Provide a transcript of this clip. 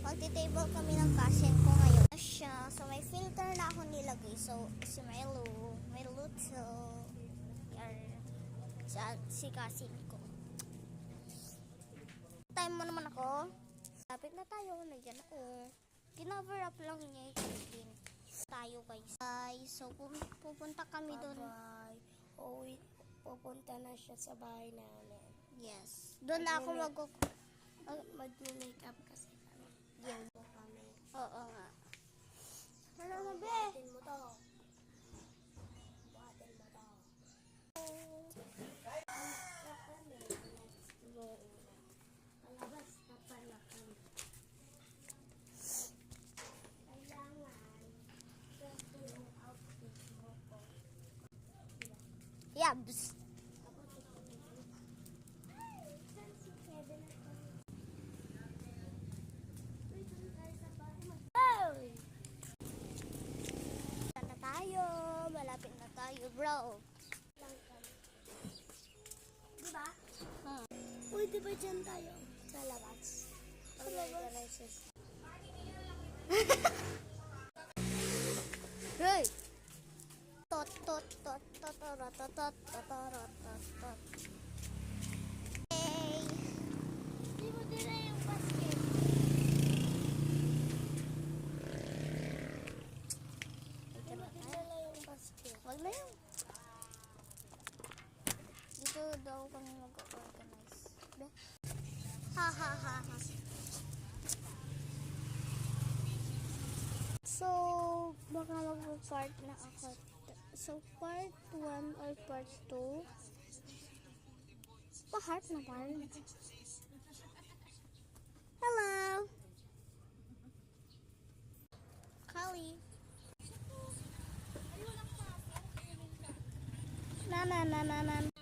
Magti-table kami ng cousin ko ngayon. Siya. So, may filter na ako nilagay. So, si Milo. May luto. Si cousin ko. Time mo naman ako. Lapit na tayo. Nandiyan ako. Kinover up lang niya yung tayo guys. So, pupunta kami doon. Bye. Pupunta na siya sa bahay namin. Yes. Doon na ako mag-make up kasi kami. Yes. Kami. Oo nga. Ano na be? Buhatin mo to. Buhatin mo to. Palabas na pala kami. Kailangan gusto yung outfit mo ko. Yabs. Na tayo. Malapit na tayo, bro. Diba? Uy, diba dyan tayo? Sa labas. Sa labas. Hey! Tot, tot, tot, tot, tot, tot, tot, tot, tot, tot. Hey! Di mo dila yung basket. Di mo dila yung basket. Wag na yun. Dito daw kami mag-organize. Be? Ha ha ha ha. So, baka mag-part na ako. So, part 1 or part 2? Pa-heart na part. Hello! Kali. Na.